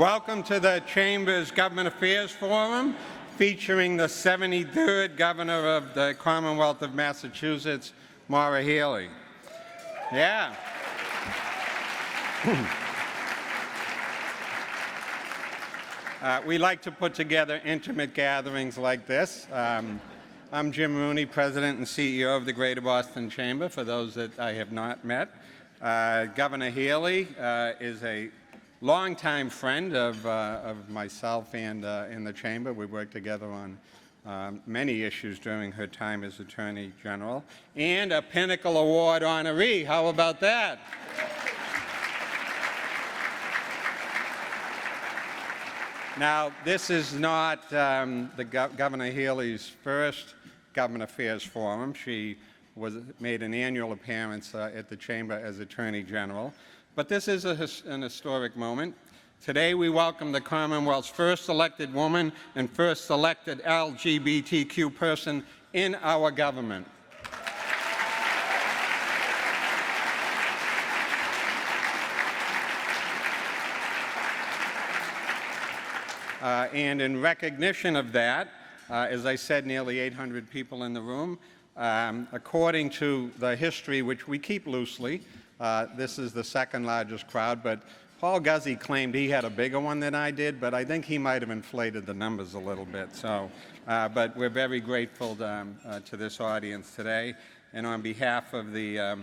Welcome to the Chamber's Government Affairs Forum, featuring the 73rd Governor of the Commonwealth of Massachusetts, Maura Healey. Yeah. We like to put together intimate gatherings like this. I'm Jim Rooney, President and CEO of the Greater Boston Chamber, for those that I have not met. Governor Healey is a longtime friend of myself and in the Chamber. We worked together on many issues during her time as Attorney General, and a Pinnacle Award honoree. How about that? Now, this is not Governor Healey's first Government Affairs Forum. She made an annual appearance at the Chamber as Attorney General. But this is an historic moment. Today we welcome the Commonwealth's first elected woman and first elected LGBTQ person in our government. And in recognition of that, as I said, nearly 800 people in the room. According to the history, which we keep loosely, this is the second largest crowd, but Paul Guzzi claimed he had a bigger one than I did, but I think he might have inflated the numbers a little bit. So, but we're very grateful to this audience today. And on behalf of the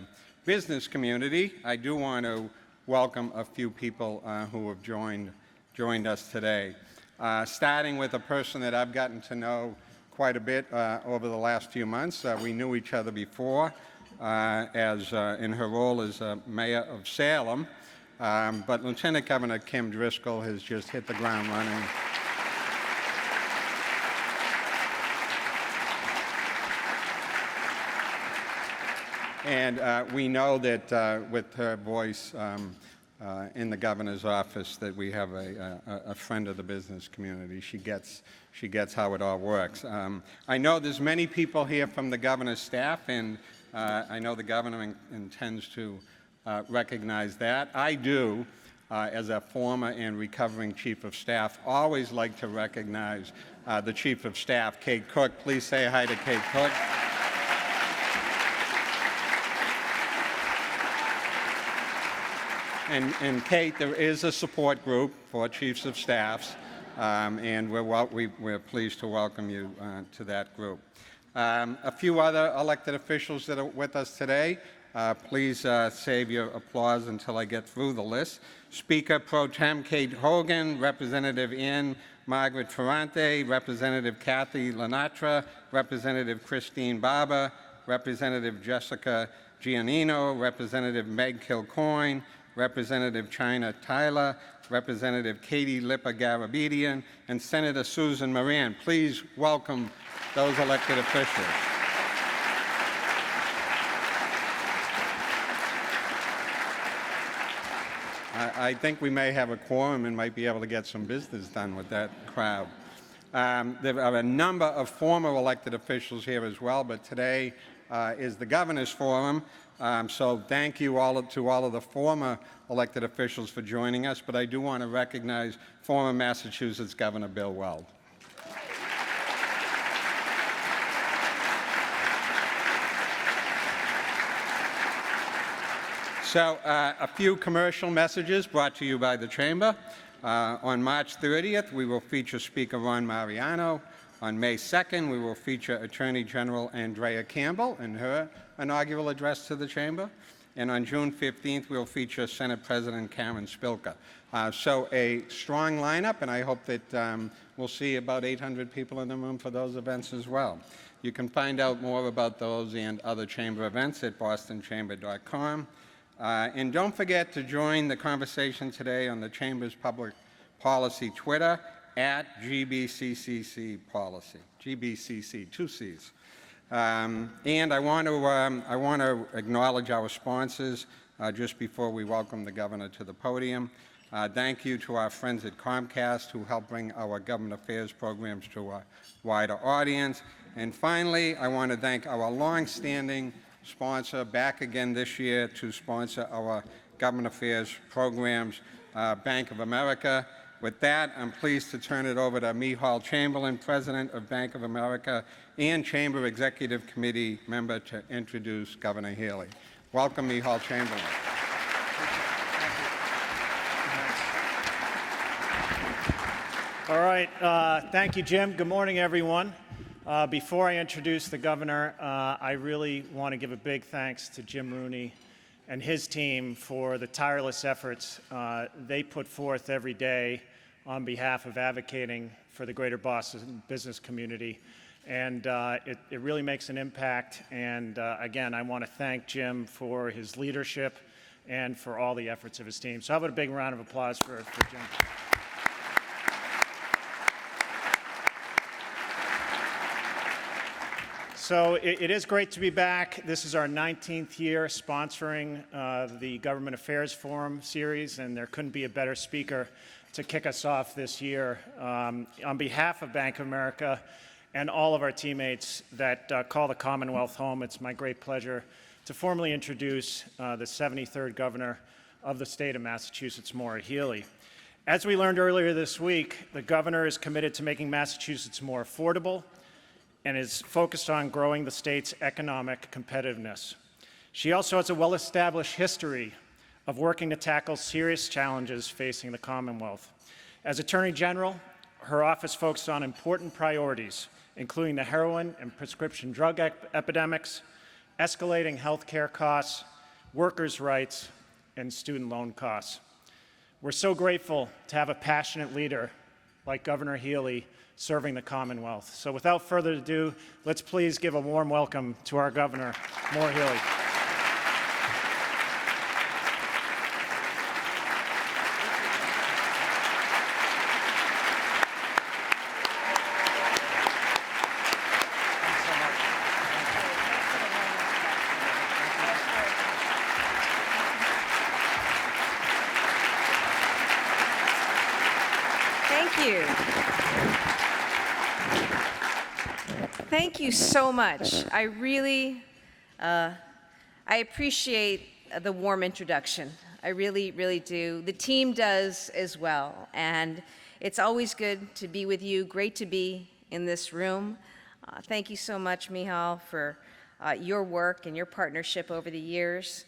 business community, I do want to welcome a few people who have joined us today. Starting with a person that I've gotten to know quite a bit over the last few months. We knew each other before as in her role as Mayor of Salem, but Lieutenant Governor Kim Driscoll has just hit the ground running. And we know that with her voice in the governor's office, that we have a friend of the business community. She gets how it all works. I know there's many people here from the governor's staff, and I know the governor intends to recognize that. I do, as a former and recovering chief of staff, always like to recognize the chief of staff, Kate Cook. Please say hi to Kate Cook. And Kate, there is a support group for chiefs of staffs, and we're pleased to welcome you to that group. A few other elected officials that are with us today. Please save your applause until I get through the list. Speaker Pro Tem Kate Hogan, Representative Ann Margaret Ferrante, Representative Kathy Lenatra, Representative Christine Barber, Representative Jessica Giannino, Representative Meg Kilcoyne, Representative China Tyler, Representative Katie Lipa-Garabedian, and Senator Susan Moran. Please welcome those elected officials. I think we may have a quorum and might be able to get some business done with that crowd. There are a number of former elected officials here as well, but today is the Governor's Forum. So thank you to all of the former elected officials for joining us, but I do want to recognize former Massachusetts Governor Bill Weld. So a few commercial messages brought to you by the Chamber. On March 30th, we will feature Speaker Ron Mariano. On May 2nd, we will feature Attorney General Andrea Campbell in her inaugural address to the Chamber. And on June 15th, we'll feature Senate President Karen Spilka. So a strong lineup, and I hope that we'll see about 800 people in the room for those events as well. You can find out more about those and other Chamber events at bostonchamber.com. And don't forget to join the conversation today on the Chamber's Public Policy Twitter at GBCCC Policy, GBCC, two C's. And I want to acknowledge our sponsors just before we welcome the Governor to the podium. Thank you to our friends at Comcast who help bring our government affairs programs to a wider audience. And finally, I want to thank our long-standing sponsor, back again this year to sponsor our government affairs programs, Bank of America. With that, I'm pleased to turn it over to Michal Chamberlain, President of Bank of America and Chamber Executive Committee member, to introduce Governor Healey. Welcome, Michal Chamberlain. All right, thank you, Jim. Good morning, everyone. Before I introduce the governor, I really want to give a big thanks to Jim Rooney and his team for the tireless efforts they put forth every day on behalf of advocating for the greater Boston business community. And it really makes an impact. And again, I want to thank Jim for his leadership and for all the efforts of his team. So how about a big round of applause for Jim? So it is great to be back. This is our 19th year sponsoring the Government Affairs Forum series, and there couldn't be a better speaker to kick us off this year. On behalf of Bank of America and all of our teammates that call the Commonwealth home, it's my great pleasure to formally introduce the 73rd Governor of the state of Massachusetts, Maura Healey. As we learned earlier this week, the Governor is committed to making Massachusetts more affordable and is focused on growing the state's economic competitiveness. She also has a well-established history of working to tackle serious challenges facing the Commonwealth. As Attorney General, her office focused on important priorities, including the heroin and prescription drug epidemics, escalating health care costs, workers' rights, and student loan costs. We're so grateful to have a passionate leader like Governor Healey serving the Commonwealth. So without further ado, let's please give a warm welcome to our Governor, Maura Healey. Thank you so much. I really, I appreciate the warm introduction. I really, really do. The team does as well. And it's always good to be with you. Great to be in this room. Thank you so much, Michal, for your work and your partnership over the years.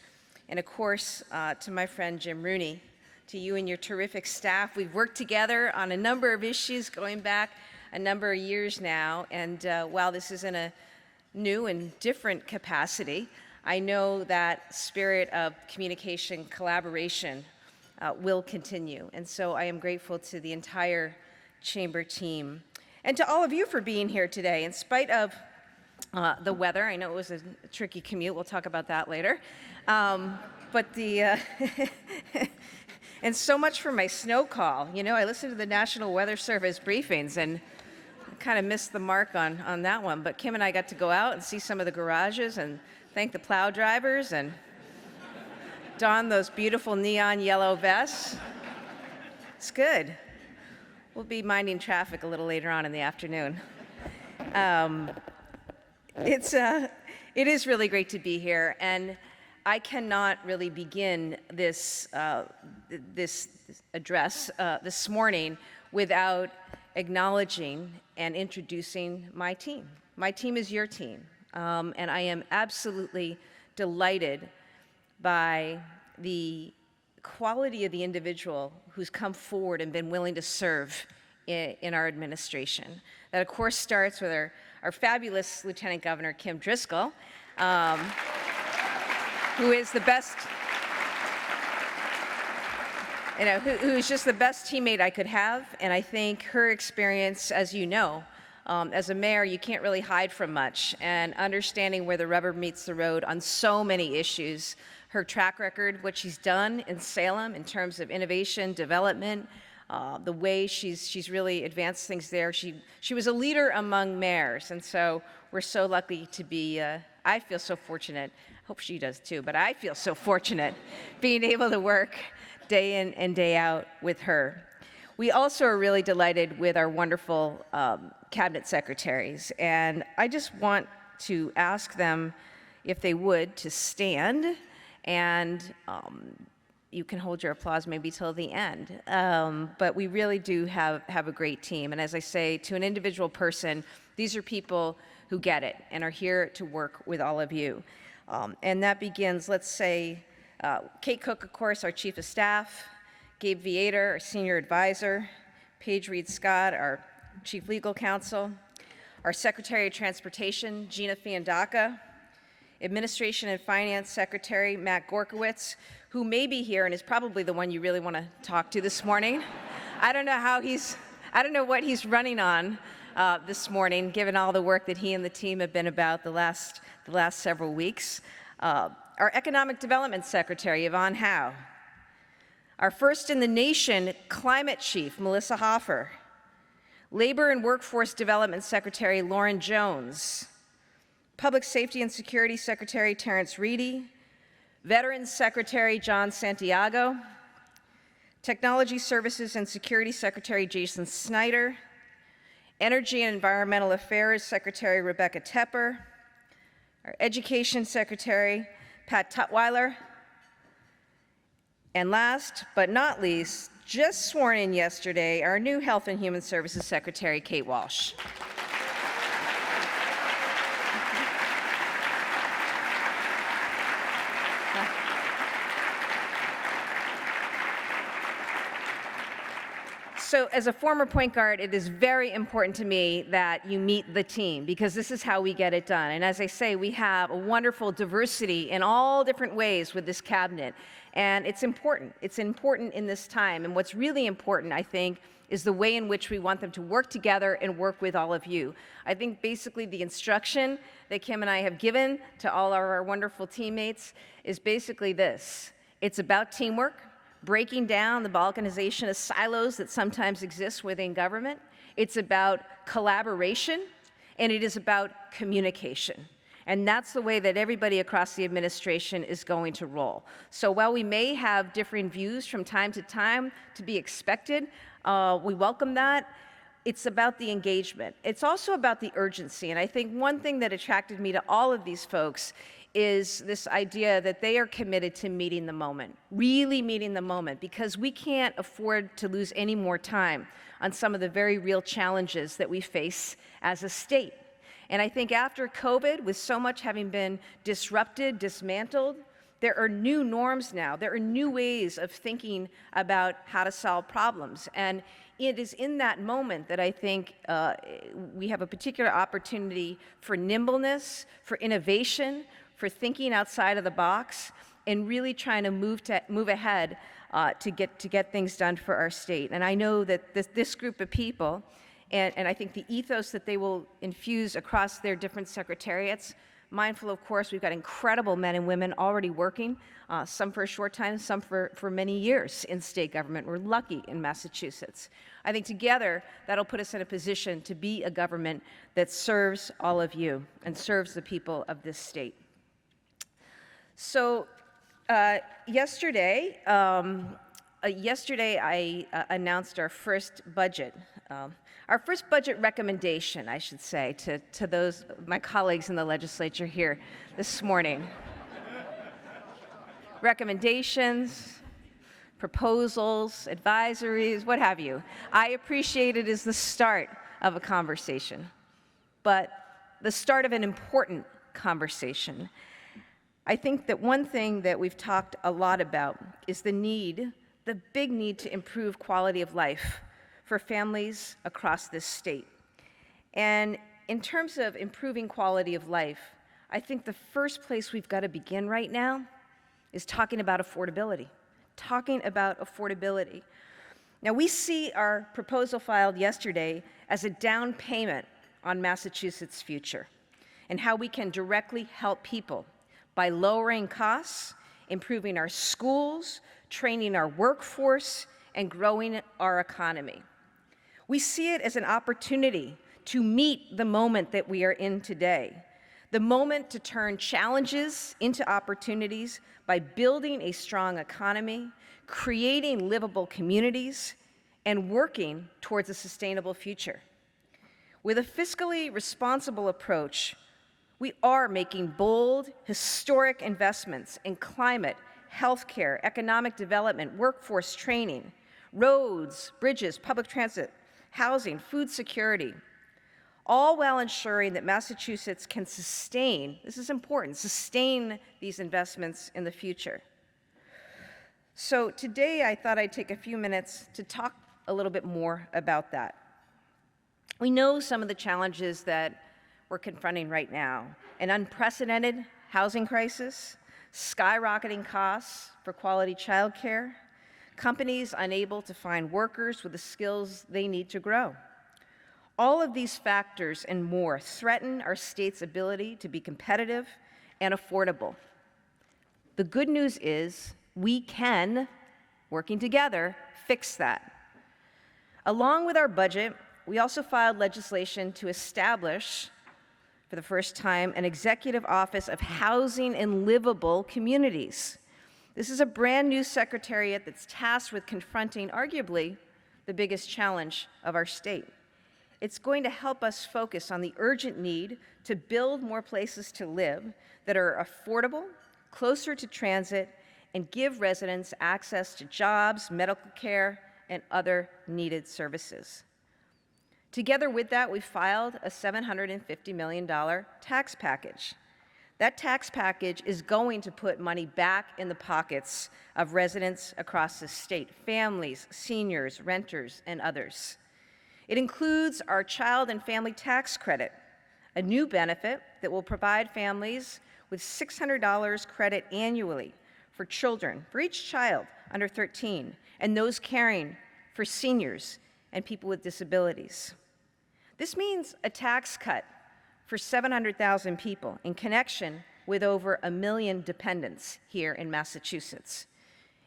And of course, to my friend Jim Rooney, to you and your terrific staff. We've worked together on a number of issues going back a number of years now, and while this is in a new and different capacity, I know that spirit of communication, collaboration will continue. And so I am grateful to the entire Chamber team and to all of you for being here today. In spite of the weather, I know it was a tricky commute, we'll talk about that later, but the and so much for my snow call. You know, I listened to the National Weather Service briefings and kind of missed the mark on that one, but Kim and I got to go out and see some of the garages and thank the plow drivers and don those beautiful neon yellow vests. It's good. We'll be minding traffic a little later on in the afternoon. It is really great to be here, and I cannot really begin this address this morning without acknowledging and introducing my team. My team is your team, and I am absolutely delighted by the quality of the individual who's come forward and been willing to serve in our administration. That, of course, starts with our fabulous Lieutenant Governor, Kim Driscoll, who is the best, who is just the best teammate I could have. And I think her experience, as you know, as a mayor, you can't really hide from much. And understanding where the rubber meets the road on so many issues, her track record, what she's done in Salem in terms of innovation, development, the way she's really advanced things there. She was a leader among mayors, and so we're so lucky to be, I feel so fortunate, I hope she does too, but I feel so fortunate being able to work day in and day out with her. We also are really delighted with our wonderful cabinet secretaries, and I just want to ask them if they would to stand and you can hold your applause maybe till the end. But we really do have a great team. And as I say, to an individual person, these are people who get it and are here to work with all of you. And that begins, let's say, Kate Cook, of course, our Chief of Staff, Gabe Viator, our Senior Advisor, Paige Reed-Scott, our Chief Legal Counsel, our Secretary of Transportation, Gina Fiandaca, Administration and Finance Secretary, Matt Gorkowitz, who may be here and is probably the one you really want to talk to this morning. I don't know what he's running on this morning, given all the work that he and the team have been about the last several weeks. Our Economic Development Secretary, Yvonne Howe. Our first in the nation Climate Chief, Melissa Hoffer. Labor and Workforce Development Secretary, Lauren Jones. Public Safety and Security Secretary, Terrence Reedy. Veterans Secretary, John Santiago. Technology Services and Security Secretary, Jason Snyder. Energy and Environmental Affairs Secretary, Rebecca Tepper. Our Education Secretary, Pat Tutwiler. And last but not least, just sworn in yesterday, our new Health and Human Services Secretary, Kate Walsh. So as a former point guard, it is very important to me that you meet the team, because this is how we get it done. And as I say, we have a wonderful diversity in all different ways with this cabinet. And it's important. It's important in this time. And what's really important, I think, is the way in which we want them to work together and work with all of you. I think basically the instruction that Kim and I have given to all of our wonderful teammates is basically this. It's about teamwork, breaking down the balkanization of silos that sometimes exist within government. It's about collaboration, and it is about communication. And that's the way that everybody across the administration is going to roll. So while we may have differing views from time to be expected, we welcome that. It's about the engagement. It's also about the urgency. And I think one thing that attracted me to all of these folks is this idea that they are committed to meeting the moment, really meeting the moment, because we can't afford to lose any more time on some of the very real challenges that we face as a state. And I think after COVID, with so much having been disrupted, dismantled, there are new norms now. There are new ways of thinking about how to solve problems. And it is in that moment that I think we have a particular opportunity for nimbleness, for innovation, for thinking outside of the box, and really trying to move ahead to get things done for our state. And I know that this group of people, and I think the ethos that they will infuse across their different secretariats, mindful, of course, we've got incredible men and women already working, some for a short time, some for many years in state government. We're lucky in Massachusetts. I think together, that'll put us in a position to be a government that serves all of you and serves the people of this state. So yesterday I announced our first budget. Our first budget recommendation, I should say, to those, my colleagues in the legislature here this morning. Recommendations, proposals, advisories, what have you. I appreciate it as the start of a conversation, but the start of an important conversation. I think that one thing that we've talked a lot about is the big need to improve quality of life for families across this state. And in terms of improving quality of life, I think the first place we've got to begin right now is talking about affordability. Now, we see our proposal filed yesterday as a down payment on Massachusetts' future and how we can directly help people by lowering costs, improving our schools, training our workforce, and growing our economy. We see it as an opportunity to meet the moment that we are in today, the moment to turn challenges into opportunities by building a strong economy, creating livable communities, and working towards a sustainable future. With a fiscally responsible approach, we are making bold, historic investments in climate, healthcare, economic development, workforce training, roads, bridges, public transit, housing, food security, all while ensuring that Massachusetts can sustain, this is important, sustain these investments in the future. So today I thought I'd take a few minutes to talk a little bit more about that. We know some of the challenges that we're confronting right now: an unprecedented housing crisis, skyrocketing costs for quality childcare, companies unable to find workers with the skills they need to grow. All of these factors and more threaten our state's ability to be competitive and affordable. The good news is we can, working together, fix that. Along with our budget, we also filed legislation to establish, for the first time, an Executive Office of Housing and Livable Communities. This is a brand new secretariat that's tasked with confronting arguably the biggest challenge of our state. It's going to help us focus on the urgent need to build more places to live that are affordable, closer to transit, and give residents access to jobs, medical care, and other needed services. Together with that, we filed a $750 million tax package. That tax package is going to put money back in the pockets of residents across the state, families, seniors, renters, and others. It includes our child and family tax credit, a new benefit that will provide families with $600 credit annually for children, for each child under 13, and those caring for seniors and people with disabilities. This means a tax cut for 700,000 people in connection with over 1 million dependents here in Massachusetts.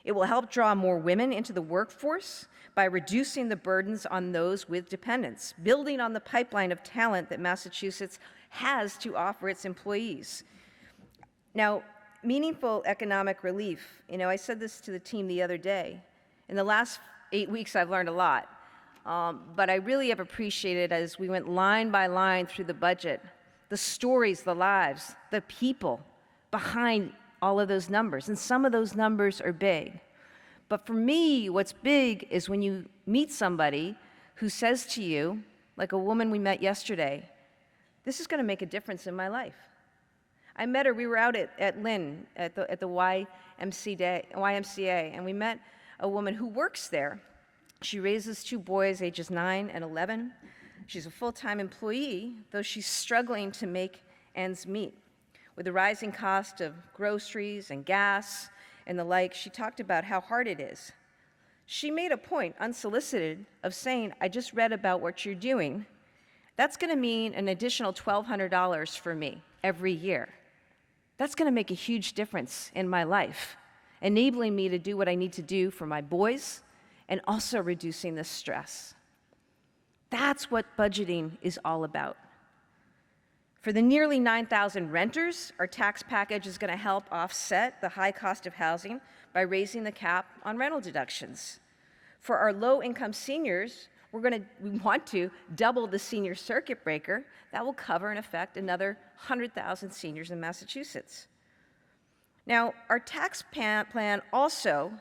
It will help draw more women into the workforce by reducing the burdens on those with dependents, building on the pipeline of talent that Massachusetts has to offer its employees. Now, meaningful economic relief, I said this to the team the other day. In the last 8 weeks, I've learned a lot. But I really have appreciated, as we went line by line through the budget, the stories, the lives, the people behind all of those numbers. And some of those numbers are big. But for me, what's big is when you meet somebody who says to you, like a woman we met yesterday, this is going to make a difference in my life. I met her, we were out at Lynn at the YMCA, and we met a woman who works there. She raises 2 boys, ages 9 and 11. She's a full-time employee, though she's struggling to make ends meet. With the rising cost of groceries and gas and the like, she talked about how hard it is. She made a point, unsolicited, of saying, I just read about what you're doing. That's going to mean an additional $1,200 for me every year. That's going to make a huge difference in my life, enabling me to do what I need to do for my boys and also reducing the stress. That's what budgeting is all about. For the nearly 9,000 renters, our tax package is going to help offset the high cost of housing by raising the cap on rental deductions. For our low-income seniors, we want to double the senior circuit breaker. That will cover, in effect, another 100,000 seniors in Massachusetts. Now, our tax plan also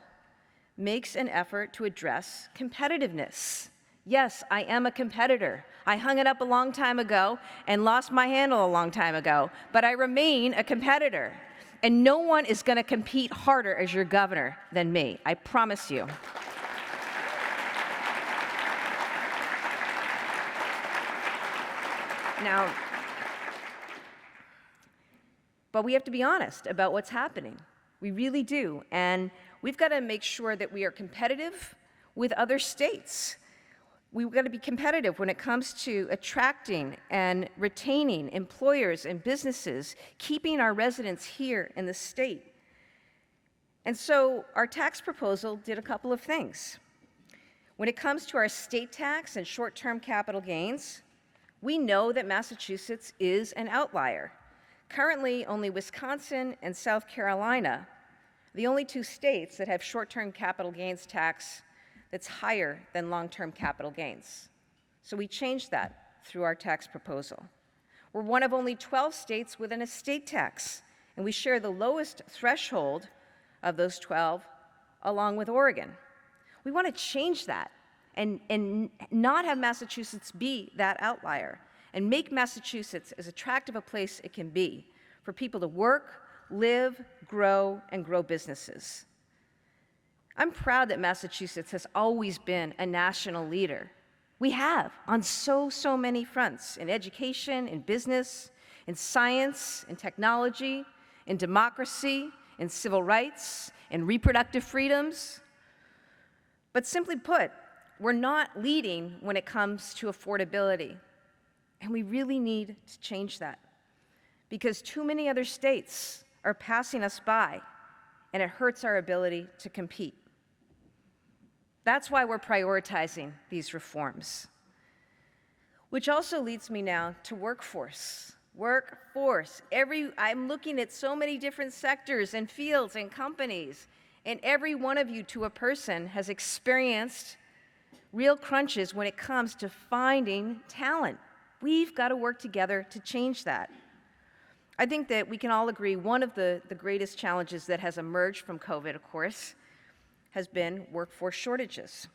makes an effort to address competitiveness. Yes, I am a competitor. I hung it up a long time ago and lost my handle a long time ago, but I remain a competitor. And no one is going to compete harder as your governor than me, I promise you. Now, but we have to be honest about what's happening. We really do. And we've got to make sure that we are competitive with other states. We've got to be competitive when it comes to attracting and retaining employers and businesses, keeping our residents here in the state. And so our tax proposal did a couple of things. When it comes to our state tax and short-term capital gains, we know that Massachusetts is an outlier. Currently, only Wisconsin and South Carolina, the only 2 states that have short-term capital gains tax that's higher than long-term capital gains. So we changed that through our tax proposal. We're one of only 12 states with an estate tax, and we share the lowest threshold of those 12, along with Oregon. We want to change that and not have Massachusetts be that outlier and make Massachusetts as attractive a place it can be for people to work, live, grow, and grow businesses. I'm proud that Massachusetts has always been a national leader. We have on so many fronts, in education, in business, in science, in technology, in democracy, in civil rights, in reproductive freedoms. But simply put, we're not leading when it comes to affordability. And we really need to change that because too many other states are passing us by, and it hurts our ability to compete. That's why we're prioritizing these reforms. Which also leads me now to workforce. Workforce. I'm looking at so many different sectors and fields and companies, and every one of you to a person has experienced real crunches when it comes to finding talent. We've got to work together to change that. I think that we can all agree one of the greatest challenges that has emerged from COVID, of course, has been workforce shortages.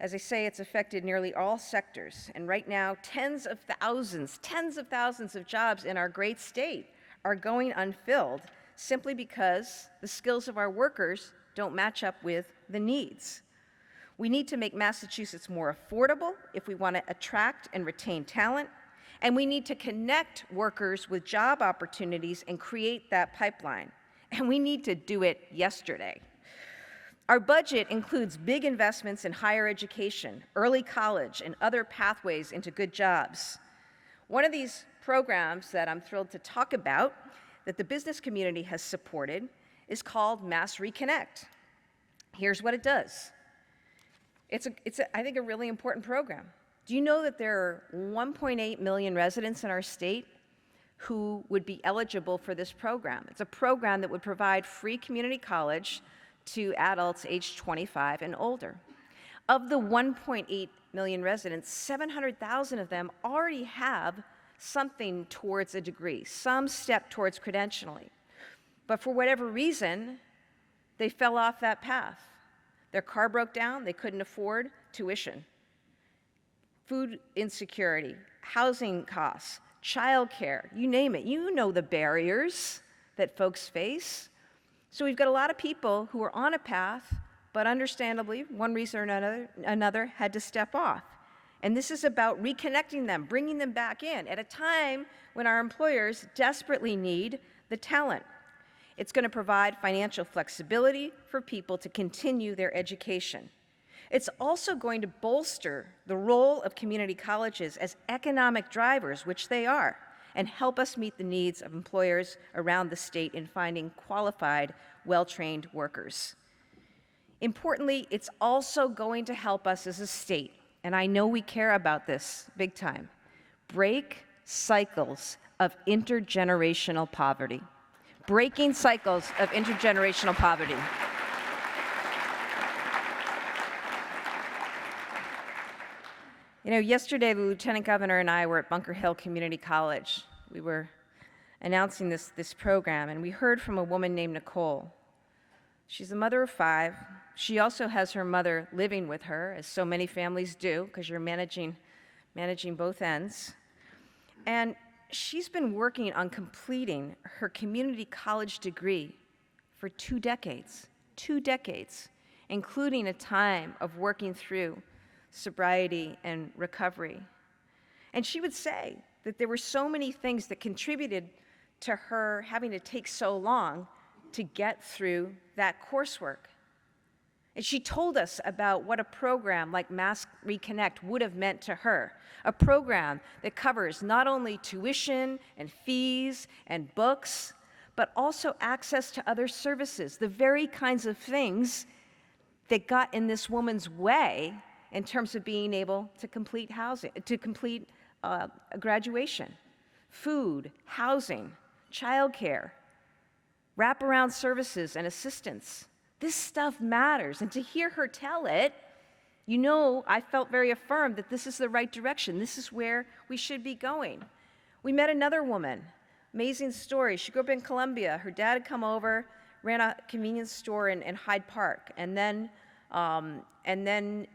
As I say, it's affected nearly all sectors, and right now, tens of thousands of jobs in our great state are going unfilled simply because the skills of our workers don't match up with the needs. We need to make Massachusetts more affordable if we want to attract and retain talent, and we need to connect workers with job opportunities and create that pipeline. And we need to do it yesterday. Our budget includes big investments in higher education, early college, and other pathways into good jobs. One of these programs that I'm thrilled to talk about that the business community has supported is called Mass Reconnect. Here's what it does. It's I think, a really important program. Do you know that there are 1.8 million residents in our state who would be eligible for this program? It's a program that would provide free community college to adults aged 25 and older. Of the 1.8 million residents, 700,000 of them already have something towards a degree, some step towards credentialing. But for whatever reason, they fell off that path. Their car broke down, they couldn't afford tuition. Food insecurity, housing costs, childcare, you name it. You know the barriers that folks face. So we've got a lot of people who are on a path, but understandably, one reason or another had to step off. And this is about reconnecting them, bringing them back in at a time when our employers desperately need the talent. It's going to provide financial flexibility for people to continue their education. It's also going to bolster the role of community colleges as economic drivers, which they are, and help us meet the needs of employers around the state in finding qualified, well-trained workers. Importantly, it's also going to help us as a state, and I know we care about this big time, break cycles of intergenerational poverty. Breaking cycles of intergenerational poverty. You know, yesterday the Lieutenant Governor and I were at Bunker Hill Community College. We were announcing this program, and we heard from a woman named Nicole. She's a mother of 5. She also has her mother living with her, as so many families do, because you're managing both ends. And she's been working on completing her community college degree for 2 decades, including a time of working through sobriety and recovery. And she would say that there were so many things that contributed to her having to take so long to get through that coursework. And she told us about what a program like Mass Reconnect would have meant to her, a program that covers not only tuition and fees and books, but also access to other services, the very kinds of things that got in this woman's way in terms of being able to complete graduation, food, housing, childcare, wraparound services and assistance. This stuff matters, and to hear her tell it, you know, I felt very affirmed that this is the right direction. This is where we should be going. We met another woman, amazing story. She grew up in Colombia. Her dad had come over, ran a convenience store in Hyde Park, and then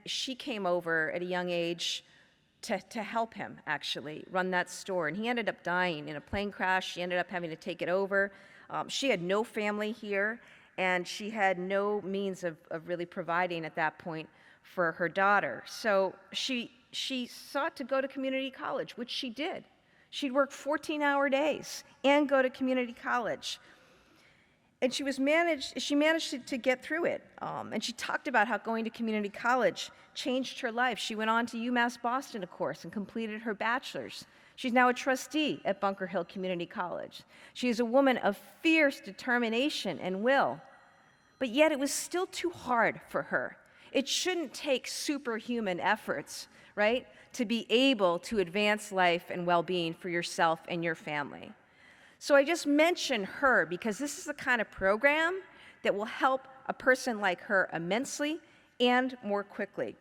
she came over at a young age to help him actually run that store. And he ended up dying in a plane crash. She ended up having to take it over. She had no family here, and she had no means of really providing at that point for her daughter. So she sought to go to community college, which she did. She'd work 14-hour days and go to community college. And she managed to get through it. And she talked about how going to community college changed her life. She went on to UMass Boston, of course, and completed her bachelor's. She's now a trustee at Bunker Hill Community College. She is a woman of fierce determination and will. But yet it was still too hard for her. It shouldn't take superhuman efforts, right, to be able to advance life and well-being for yourself and your family. So I just mention her because this is the kind of program that will help a person like her immensely and more quickly.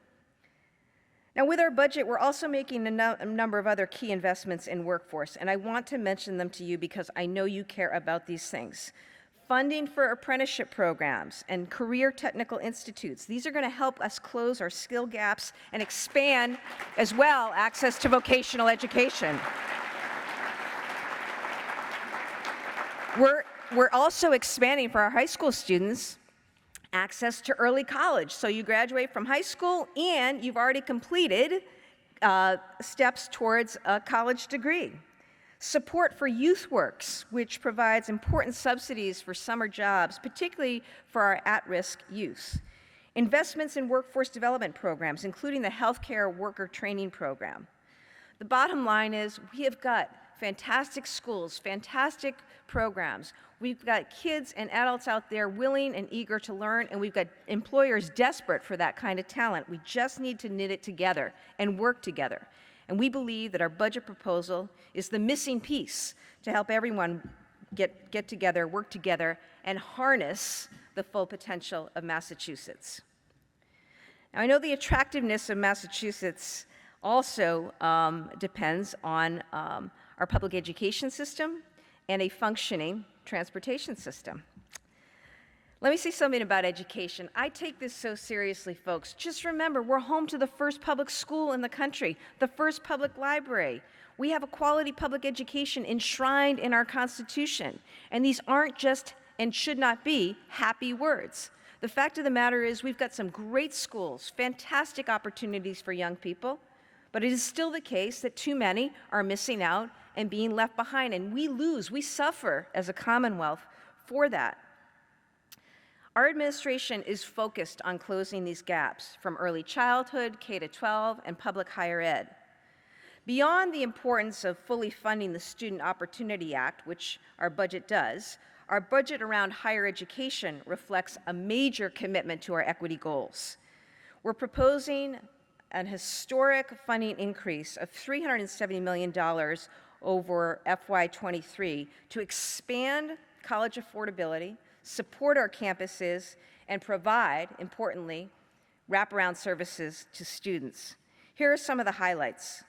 Now, with our budget, we're also making a number of other key investments in workforce, and I want to mention them to you because I know you care about these things. Funding for apprenticeship programs and career technical institutes. These are going to help us close our skill gaps and expand, as well, access to vocational education. We're also expanding for our high school students access to early college. So you graduate from high school and you've already completed steps towards a college degree. Support for YouthWorks, which provides important subsidies for summer jobs, particularly for our at-risk youth. Investments in workforce development programs, including the healthcare worker training program. The bottom line is we have got fantastic schools, fantastic programs. We've got kids and adults out there willing and eager to learn, and we've got employers desperate for that kind of talent. We just need to knit it together and work together. And we believe that our budget proposal is the missing piece to help everyone get together, work together, and harness the full potential of Massachusetts. Now, I know the attractiveness of Massachusetts also depends on our public education system and a functioning transportation system. Let me say something about education. I take this so seriously, folks. Just remember, we're home to the first public school in the country, the first public library. We have a quality public education enshrined in our Constitution. And these aren't just, and should not be, happy words. The fact of the matter is we've got some great schools, fantastic opportunities for young people, but it is still the case that too many are missing out and being left behind, and we suffer as a Commonwealth for that. Our administration is focused on closing these gaps from early childhood, K-12, and public higher ed. Beyond the importance of fully funding the Student Opportunity Act, which our budget does, our budget around higher education reflects a major commitment to our equity goals. We're proposing an historic funding increase of $370 million over FY23 to expand college affordability, support our campuses, and provide, importantly, wraparound services to students. Here are some of the highlights.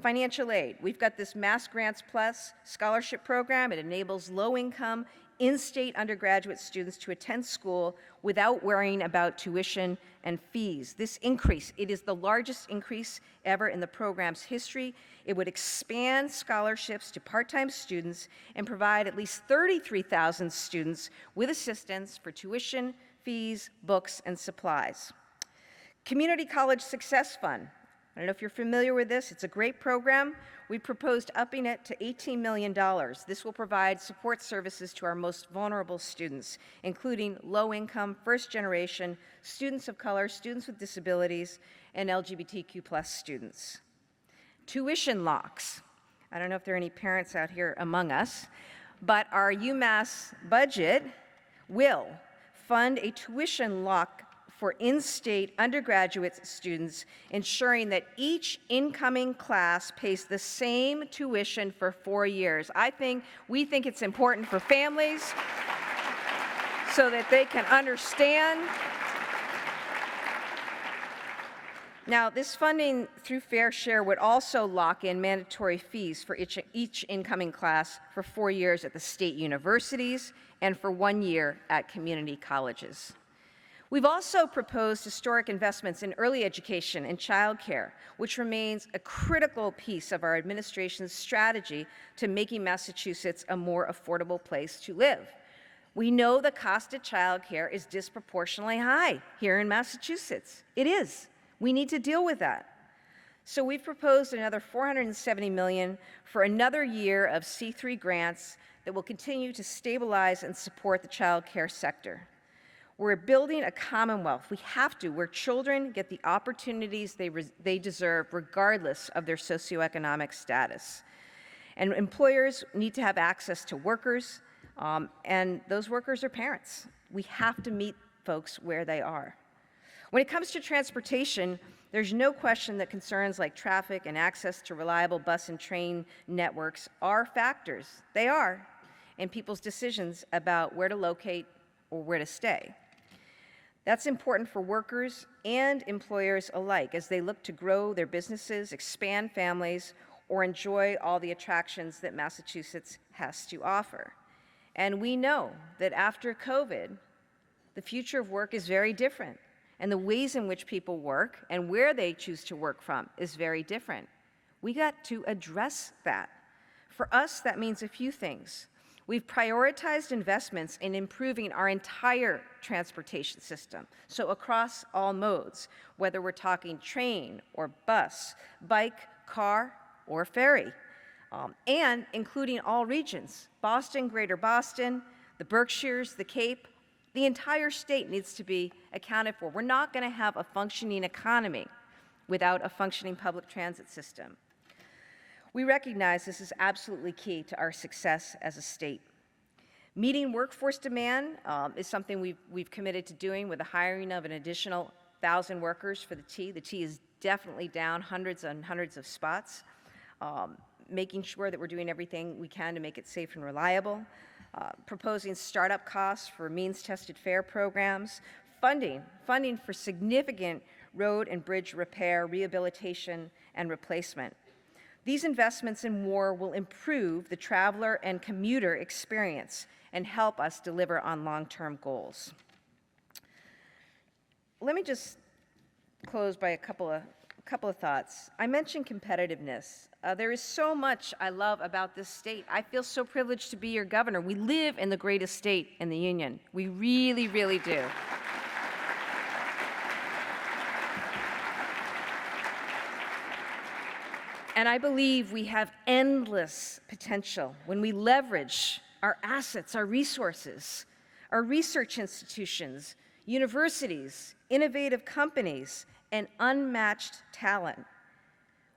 Financial aid. We've got this Mass Grants Plus scholarship program. It enables low-income, in-state undergraduate students to attend school without worrying about tuition and fees. This increase, it is the largest increase ever in the program's history. It would expand scholarships to part-time students and provide at least 33,000 students with assistance for tuition, fees, books, and supplies. Community College Success Fund. I don't know if you're familiar with this. It's a great program. We proposed upping it to $18 million. This will provide support services to our most vulnerable students, including low-income, first-generation, students of color, students with disabilities, and LGBTQ+ students. Tuition locks. I don't know if there are any parents out here among us, but our UMass budget will fund a tuition lock for in-state undergraduate students, ensuring that each incoming class pays the same tuition for 4 years. We think it's important for families so that they can understand Now, this funding through Fair Share would also lock in mandatory fees for each incoming class for 4 years at the state universities and for 1 year at community colleges. We've also proposed historic investments in early education and childcare, which remains a critical piece of our administration's strategy to making Massachusetts a more affordable place to live. We know the cost of childcare is disproportionately high here in Massachusetts. It is. We need to deal with that. So we've proposed another $470 million for another year of C3 grants that will continue to stabilize and support the child care sector. We're building a Commonwealth, we have to, where children get the opportunities they deserve regardless of their socioeconomic status. And employers need to have access to workers, and those workers are parents. We have to meet folks where they are. When it comes to transportation, there's no question that concerns like traffic and access to reliable bus and train networks are factors. They are in people's decisions about where to locate or where to stay. That's important for workers and employers alike as they look to grow their businesses, expand families, or enjoy all the attractions that Massachusetts has to offer. And we know that after COVID, the future of work is very different, and the ways in which people work and where they choose to work from is very different. We got to address that. For us, that means a few things. We've prioritized investments in improving our entire transportation system, so across all modes, whether we're talking train or bus, bike, car, or ferry, and including all regions, Boston, Greater Boston, the Berkshires, the Cape. The entire state needs to be accounted for. We're not going to have a functioning economy without a functioning public transit system. We recognize this is absolutely key to our success as a state. Meeting workforce demand is something we've committed to doing with the hiring of an additional 1,000 workers for the T. The T is definitely down hundreds and hundreds of spots, making sure that we're doing everything we can to make it safe and reliable, proposing startup costs for means-tested fare programs, funding for significant road and bridge repair, rehabilitation, and replacement. These investments in WAR will improve the traveler and commuter experience and help us deliver on long-term goals. Let me just close by a couple of thoughts. I mentioned competitiveness. There is so much I love about this state. I feel so privileged to be your governor. We live in the greatest state in the union. We really, really do. And I believe we have endless potential when we leverage our assets, our resources, our research institutions, universities, innovative companies, and unmatched talent.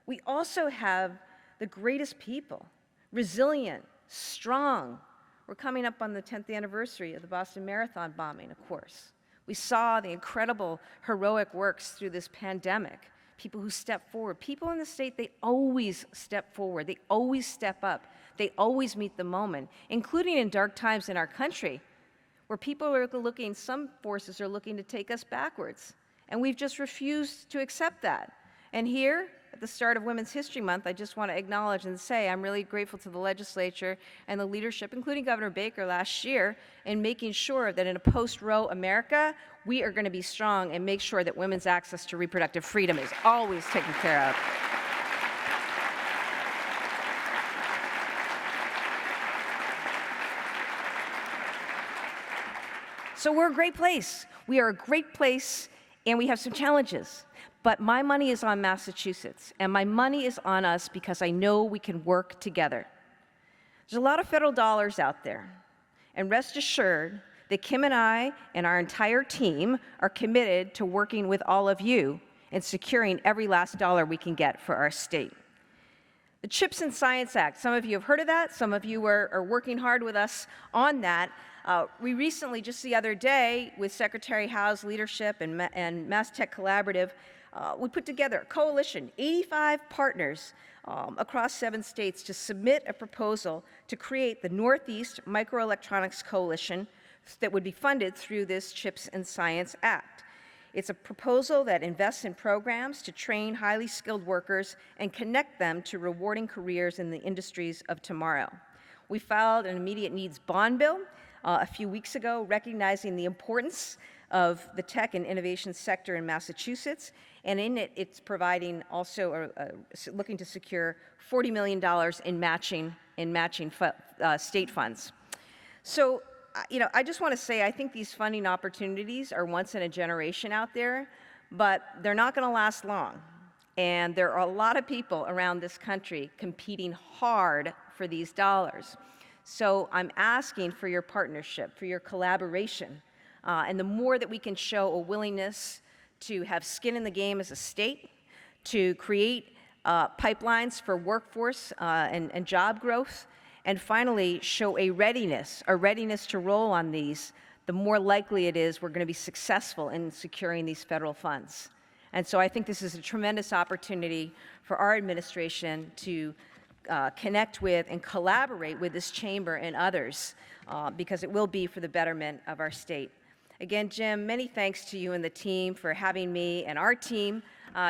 We also have the greatest people, resilient, strong. We're coming up on the 10th anniversary of the Boston Marathon bombing, of course. We saw the incredible heroic works through this pandemic. People who step forward. People in the state, they always step forward. They always step up. They always meet the moment, including in dark times in our country, where people are looking, some forces are looking to take us backwards. And we've just refused to accept that. And here, at the start of Women's History Month, I just want to acknowledge and say I'm really grateful to the legislature and the leadership, including Governor Baker last year, in making sure that in a post-Roe America, we are going to be strong and make sure that women's access to reproductive freedom is always taken care of. So we're a great place. We are a great place, and we have some challenges. But my money is on Massachusetts, and my money is on us because I know we can work together. There's a lot of federal dollars out there, and rest assured that Kim and I and our entire team are committed to working with all of you and securing every last dollar we can get for our state. The CHIPS and Science Act, some of you have heard of that, some of you are working hard with us on that. We recently, just the other day, with Secretary Howe's leadership and Mass Tech Collaborative, we put together a coalition, 85 partners across 7 states to submit a proposal to create the Northeast Microelectronics Coalition that would be funded through this CHIPS and Science Act. It's a proposal that invests in programs to train highly skilled workers and connect them to rewarding careers in the industries of tomorrow. We filed an immediate needs bond bill a few weeks ago, recognizing the importance of the tech and innovation sector in Massachusetts, and in it, it's providing also looking to secure $40 million in matching state funds. So, I just want to say I think these funding opportunities are once in a generation out there, but they're not going to last long. And there are a lot of people around this country competing hard for these dollars. So I'm asking for your partnership, for your collaboration. And the more that we can show a willingness to have skin in the game as a state, to create pipelines for workforce and job growth, and finally show a readiness to roll on these, the more likely it is we're going to be successful in securing these federal funds. And so I think this is a tremendous opportunity for our administration to connect with and collaborate with this chamber and others, because it will be for the betterment of our state. Again, Jim, many thanks to you and the team for having me and our team,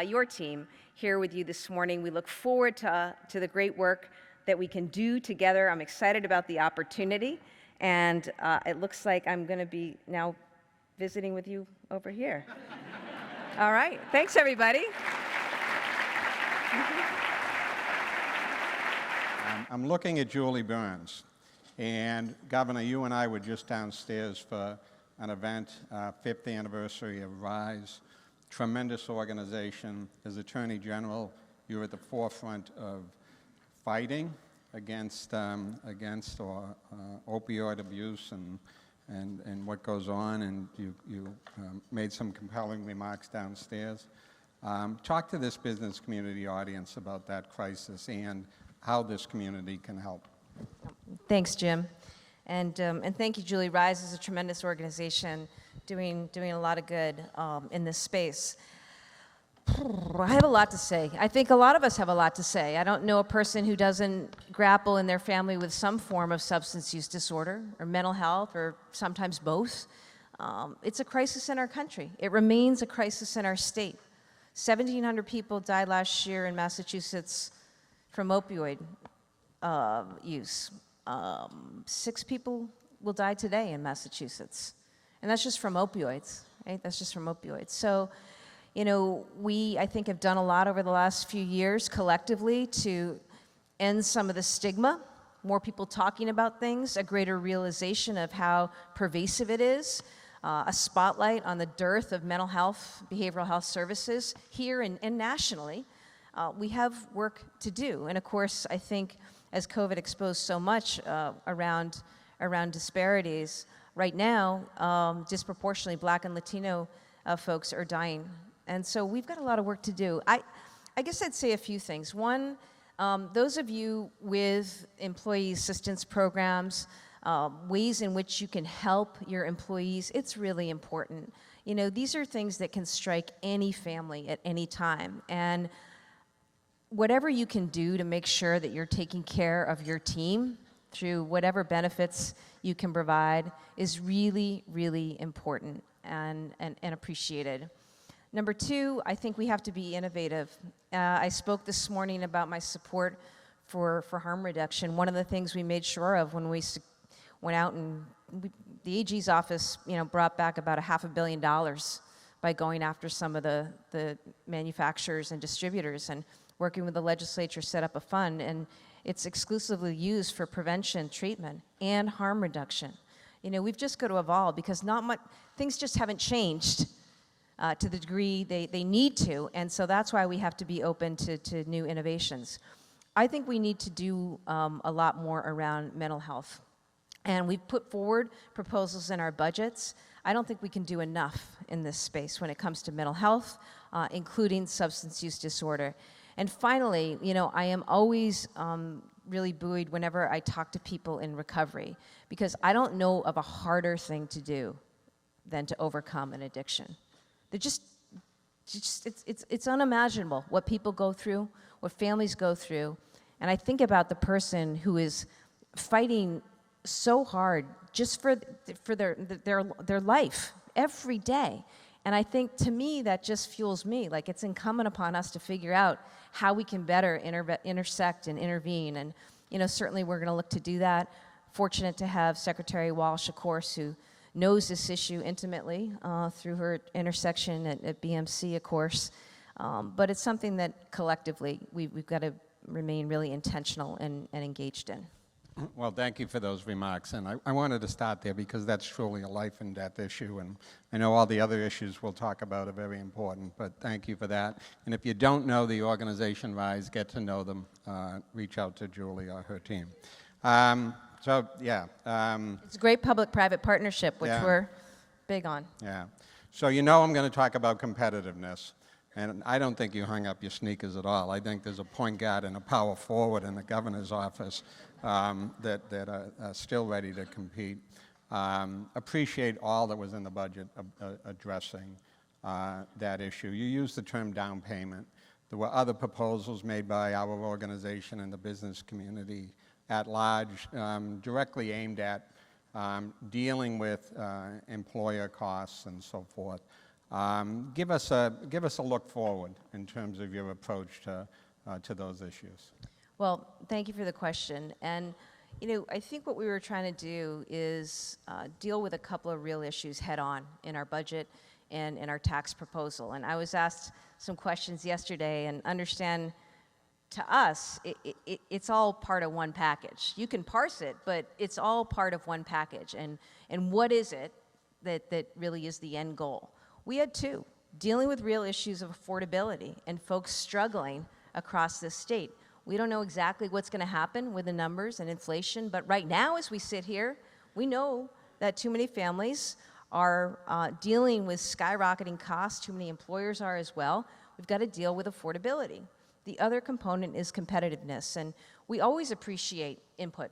your team, here with you this morning. We look forward to the great work that we can do together. I'm excited about the opportunity, and it looks like I'm going to be now visiting with you over here. All right, thanks everybody. I'm looking at Julie Burns, and Governor, you and I were just downstairs for an event, 5th anniversary of RISE, tremendous organization. As Attorney General, you're at the forefront of fighting against opioid abuse and what goes on, and you made some compelling remarks downstairs. Talk to this business community audience about that crisis and how this community can help. Thanks, Jim. And thank you, Julie. RISE is a tremendous organization doing a lot of good in this space. I have a lot to say. I think a lot of us have a lot to say. I don't know a person who doesn't grapple in their family with some form of substance use disorder or mental health, or sometimes both. It's a crisis in our country. It remains a crisis in our state. 1,700 people died last year in Massachusetts from opioid use. 6 people will die today in Massachusetts. And that's just from opioids, right? That's just from opioids. So, we, I think, have done a lot over the last few years collectively to end some of the stigma, more people talking about things, a greater realization of how pervasive it is, a spotlight on the dearth of mental health, behavioral health services here and nationally. We have work to do. And of course, I think as COVID exposed so much around disparities, right now, disproportionately Black and Latino folks are dying. And so we've got a lot of work to do. I guess I'd say a few things. One, those of you with employee assistance programs, ways in which you can help your employees, it's really important. These are things that can strike any family at any time. And whatever you can do to make sure that you're taking care of your team through whatever benefits you can provide is really, really important and appreciated. Number 2, I think we have to be innovative. I spoke this morning about my support for harm reduction. One of the things we made sure of when we went out and the AG's office, brought back about $500 million by going after some of the manufacturers and distributors, and working with the legislature set up a fund, and it's exclusively used for prevention, treatment, and harm reduction. We've just got to evolve, because things just haven't changed to the degree they need to, and so that's why we have to be open to new innovations. I think we need to do a lot more around mental health, and we've put forward proposals in our budgets. I don't think we can do enough in this space when it comes to mental health, including substance use disorder. And finally, I am always really buoyed whenever I talk to people in recovery, because I don't know of a harder thing to do than to overcome an addiction. It's unimaginable what people go through, what families go through, and I think about the person who is fighting so hard just for their life every day, And I think, to me, that just fuels me. Like, it's incumbent upon us to figure out how we can better intersect and intervene. And, certainly we're going to look to do that. Fortunate to have Secretary Walsh, of course, who knows this issue intimately through her intersection at BMC, of course. But it's something that collectively we've got to remain really intentional and engaged in. Well, thank you for those remarks, and I wanted to start there because that's truly a life and death issue, and I know all the other issues we'll talk about are very important, but thank you for that. And if you don't know the organization RISE, get to know them. Reach out to Julie or her team. It's a great public-private partnership, which we're big on. Yeah. So I'm going to talk about competitiveness. And I don't think you hung up your sneakers at all. I think there's a point guard and a power forward in the governor's office that are still ready to compete. Appreciate all that was in the budget addressing that issue. You used the term down payment. There were other proposals made by our organization and the business community at large, directly aimed at dealing with employer costs and so forth. Give us a look forward in terms of your approach to those issues. Well, thank you for the question. And, I think what we were trying to do is deal with a couple of real issues head on in our budget and in our tax proposal. And I was asked some questions yesterday, and understand, to us, it's all part of one package. You can parse it, but it's all part of one package. And what is it that really is the end goal? We had two, dealing with real issues of affordability and folks struggling across this state. We don't know exactly what's going to happen with the numbers and inflation, but right now, as we sit here, we know that too many families are dealing with skyrocketing costs. Too many employers are as well. We've got to deal with affordability. The other component is competitiveness, and we always appreciate input.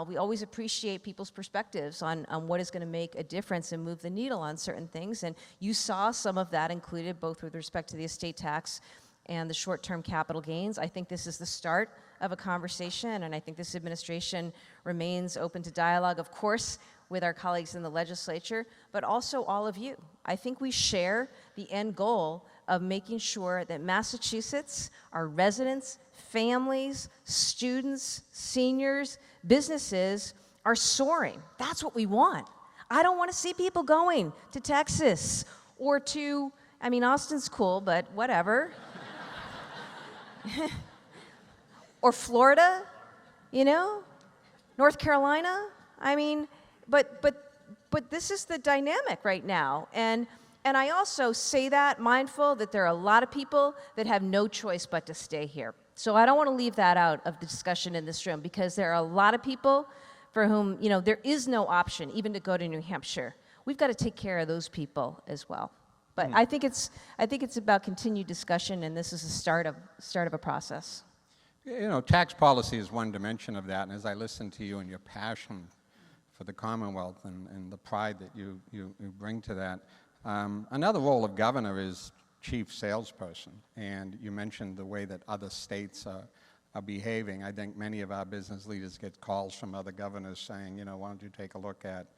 We always appreciate people's perspectives on what is going to make a difference and move the needle on certain things, and you saw some of that included both with respect to the estate tax and the short-term capital gains. I think this is the start of a conversation, and I think this administration remains open to dialogue, of course, with our colleagues in the legislature, but also all of you. I think we share the end goal of making sure that Massachusetts, our residents, families, students, seniors, businesses are soaring. That's what we want. I don't want to see people going to Texas or to, Austin's cool, but whatever. Or Florida, North Carolina. But this is the dynamic right now. And I also say that mindful that there are a lot of people that have no choice but to stay here. So I don't want to leave that out of the discussion in this room, because there are a lot of people for whom, there is no option even to go to New Hampshire. We've got to take care of those people as well. But I think it's about continued discussion, and this is the start of a process. Tax policy is one dimension of that, and as I listen to you and your passion for the Commonwealth and the pride that you bring to that, another role of governor is chief salesperson, and you mentioned the way that other states are behaving. I think many of our business leaders get calls from other governors saying, why don't you take a look at,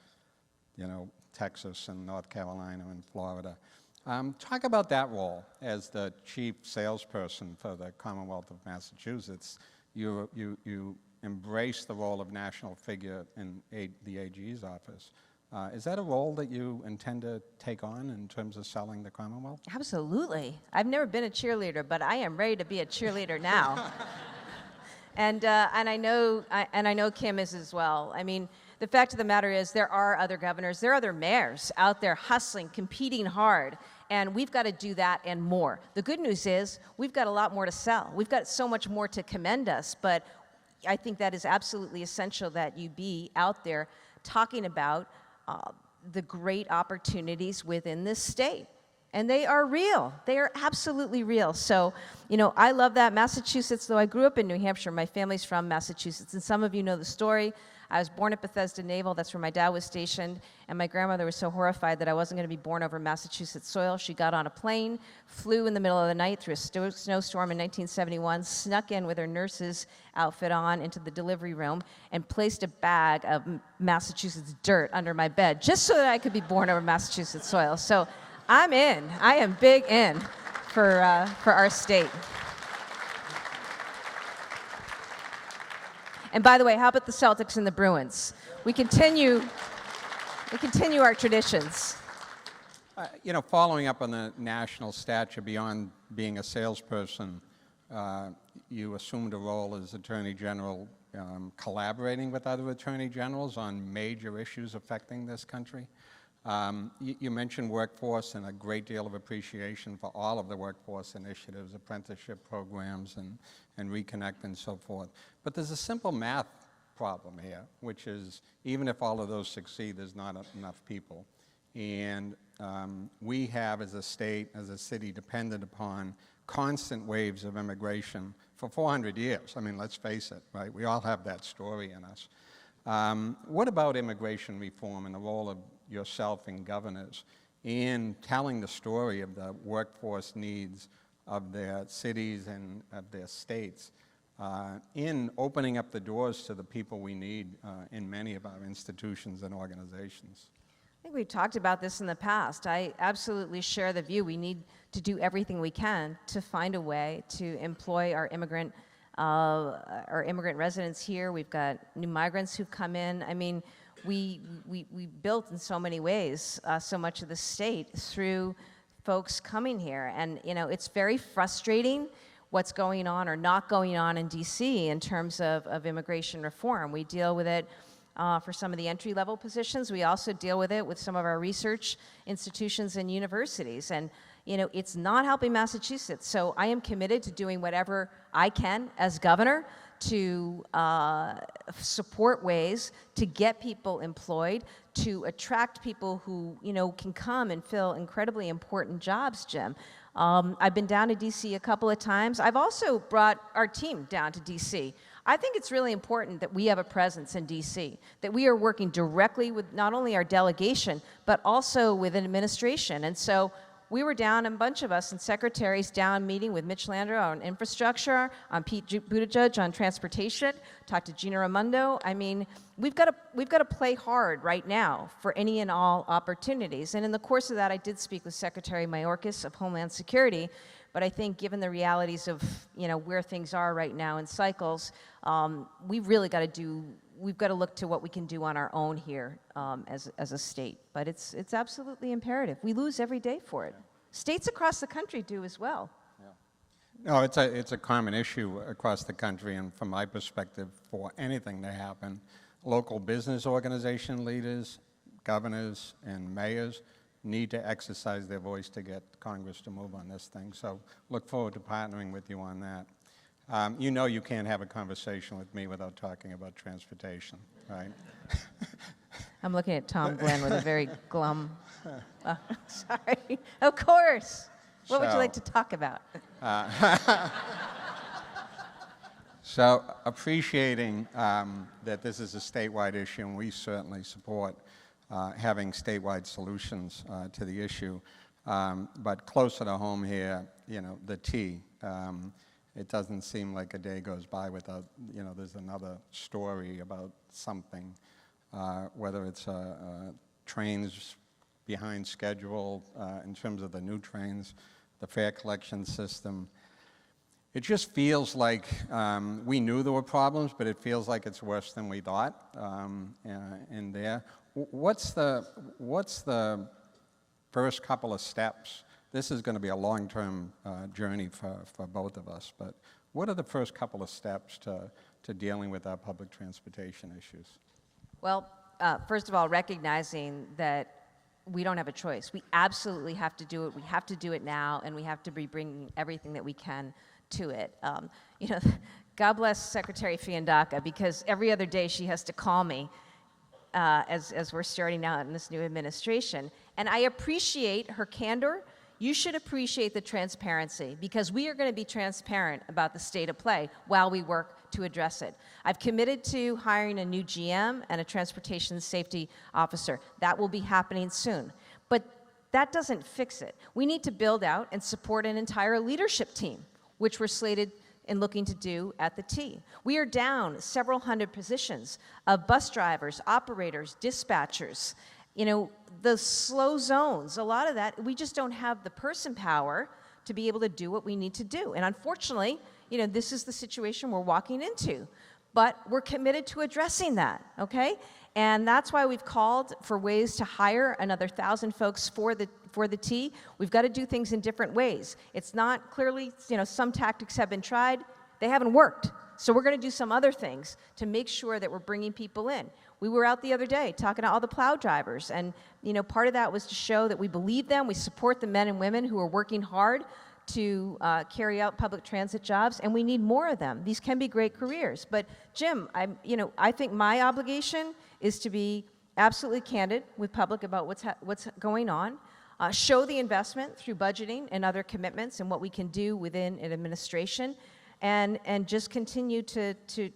Texas and North Carolina and Florida. Talk about that role as the chief salesperson for the Commonwealth of Massachusetts. You embrace the role of national figure in the AG's office. Is that a role that you intend to take on in terms of selling the Commonwealth? Absolutely. I've never been a cheerleader, but I am ready to be a cheerleader now. And I know Kim is as well. The fact of the matter is there are other governors, there are other mayors out there hustling, competing hard, and we've got to do that and more. The good news is we've got a lot more to sell. We've got so much more to commend us, but I think that is absolutely essential that you be out there talking about the great opportunities within this state. And they are real. They are absolutely real. So, I love that. Massachusetts, though I grew up in New Hampshire, my family's from Massachusetts, and some of you know the story. I was born at Bethesda Naval. That's where my dad was stationed. And my grandmother was so horrified that I wasn't going to be born over Massachusetts soil. She got on a plane, flew in the middle of the night through a snowstorm in 1971, snuck in with her nurse's outfit on into the delivery room, and placed a bag of Massachusetts dirt under my bed just so that I could be born over Massachusetts soil. So I'm in. I am big in for our state. And by the way, how about the Celtics and the Bruins? We continue our traditions. Following up on the national stature, beyond being a salesperson, you assumed a role as Attorney General, collaborating with other Attorney Generals on major issues affecting this country. You mentioned workforce and a great deal of appreciation for all of the workforce initiatives, apprenticeship programs, and Reconnect and so forth. But there's a simple math problem here, which is even if all of those succeed, there's not enough people. And we have, as a state, as a city, depended upon constant waves of immigration for 400 years. I mean, let's face it, right? We all have that story in us. What about immigration reform and the role of yourself and governors in telling the story of the workforce needs of their cities and of their states, in opening up the doors to the people we need in many of our institutions and organizations? I think we've talked about this in the past. I absolutely share the view we need to do everything we can to find a way to employ our immigrant residents here. We've got new migrants who've come in. I mean, we built in so many ways so much of the state through folks coming here. And it's very frustrating what's going on or not going on in DC in terms of immigration reform. We deal with it for some of the entry-level positions. We also deal with it with some of our research institutions and universities. And it's not helping Massachusetts. So I am committed to doing whatever I can as governor to support ways to get people employed, to attract people who can come and fill incredibly important jobs, Jim. I've been down to DC a couple of times. I've also brought our team down to DC. I think it's really important that we have a presence in DC, that we are working directly with not only our delegation, but also with an administration. And so we were down, a bunch of us and secretaries down meeting with Mitch Landrieu on infrastructure, on Pete Buttigieg on transportation, talked to Gina Raimondo. I mean, we've got to play hard right now for any and all opportunities. And in the course of that, I did speak with Secretary Mayorkas of Homeland Security. But I think given the realities of where things are right now in cycles, we've got to look to what we can do on our own here as a state. But it's absolutely imperative. We lose every day for it. States across the country do as well. Yeah. No, it's a common issue across the country, and from my perspective, for anything to happen, local business organization leaders, governors, and mayors need to exercise their voice to get Congress to move on this thing. So look forward to partnering with you on that. You can't have a conversation with me without talking about transportation, right? I'm looking at Tom Glenn with a very glum, sorry, of course. What would you like to talk about? So appreciating that this is a statewide issue, and we certainly support having statewide solutions to the issue. But closer to home here, the T. It doesn't seem like a day goes by without, there's another story about something, whether it's trains behind schedule in terms of the new trains, the fare collection system. It just feels like we knew there were problems, but it feels like it's worse than we thought in there. What's the first couple of steps? This is going to be a long-term journey for both of us, but what are the first couple of steps to dealing with our public transportation issues? Well, first of all, recognizing that we don't have a choice. We absolutely have to do it. We have to do it now, and we have to be bringing everything that we can to it. God bless Secretary Fiandaca, because every other day she has to call me as we're starting out in this new administration. And I appreciate her candor. You should appreciate the transparency, because we are going to be transparent about the state of play while we work to address it. I've committed to hiring a new GM and a transportation safety officer. That will be happening soon. But that doesn't fix it. We need to build out and support an entire leadership team, which we're slated and looking to do at the T. We are down several hundred positions of bus drivers, operators, dispatchers. the slow zones, a lot of that, we just don't have the person power to be able to do what we need to do. And unfortunately, this is the situation we're walking into. But we're committed to addressing that, okay? And that's why we've called for ways to hire another 1,000 folks for the T. We've got to do things in different ways. It's not clearly, some tactics have been tried. They haven't worked. So we're going to do some other things to make sure that we're bringing people in. We were out the other day talking to all the plow drivers, and part of that was to show that we believe them, we support the men and women who are working hard to carry out public transit jobs, and we need more of them. These can be great careers. But Jim, I think my obligation is to be absolutely candid with public about what's going on, show the investment through budgeting and other commitments and what we can do within an administration, and just continue to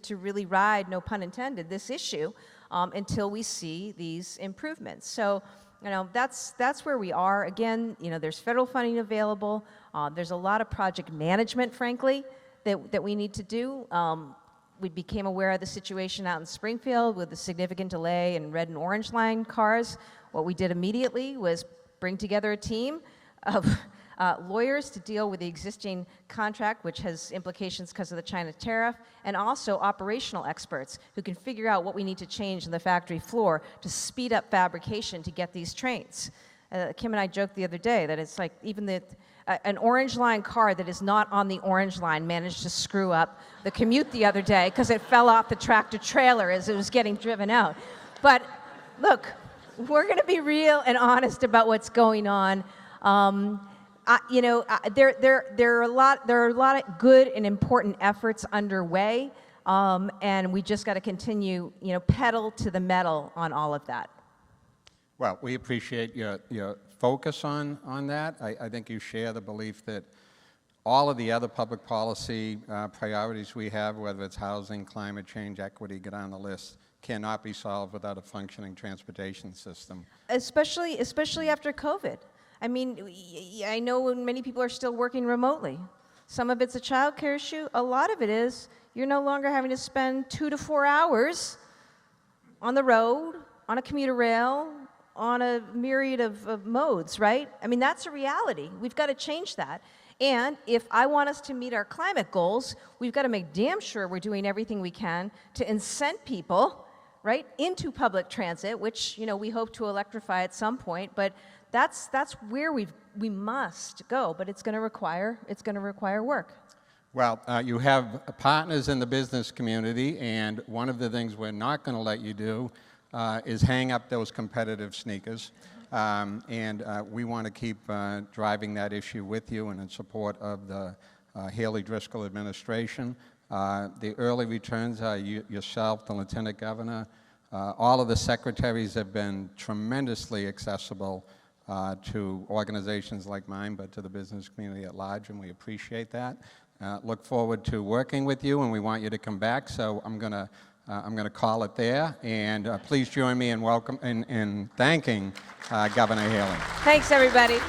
really ride, no pun intended, this issue until we see these improvements. So, that's where we are. Again, there's federal funding available. There's a lot of project management, frankly, that we need to do. We became aware of the situation out in Springfield with the significant delay in red and orange line cars. What we did immediately was bring together a team of lawyers to deal with the existing contract, which has implications because of the China tariff, and also operational experts who can figure out what we need to change on the factory floor to speed up fabrication to get these trains. Kim and I joked the other day that it's like even an orange line car that is not on the orange line managed to screw up the commute the other day because it fell off the tractor trailer as it was getting driven out. But look, we're going to be real and honest about what's going on. There are a lot of good and important efforts underway, and we just got to continue, pedal to the metal on all of that. Well, we appreciate your focus on that. I think you share the belief that all of the other public policy priorities we have, whether it's housing, climate change, equity, get on the list, cannot be solved without a functioning transportation system. Especially after COVID. I mean, I know many people are still working remotely. Some of it's a childcare issue. A lot of it is you're no longer having to spend 2 to 4 hours on the road, on a commuter rail, on a myriad of modes, right? I mean, that's a reality. We've got to change that. And if I want us to meet our climate goals, we've got to make damn sure we're doing everything we can to incent people, right, into public transit, which, we hope to electrify at some point. But that's where we must go. But it's going to require work. Well, you have partners in the business community, and one of the things we're not going to let you do is hang up those competitive sneakers. We want to keep driving that issue with you and in support of the Healey Driscoll administration. The early returns, yourself, the Lieutenant Governor, all of the secretaries have been tremendously accessible to organizations like mine, but to the business community at large, and we appreciate that. Look forward to working with you, and we want you to come back. So I'm going to call it there, and please join me in thanking Governor Healey. Thanks, everybody.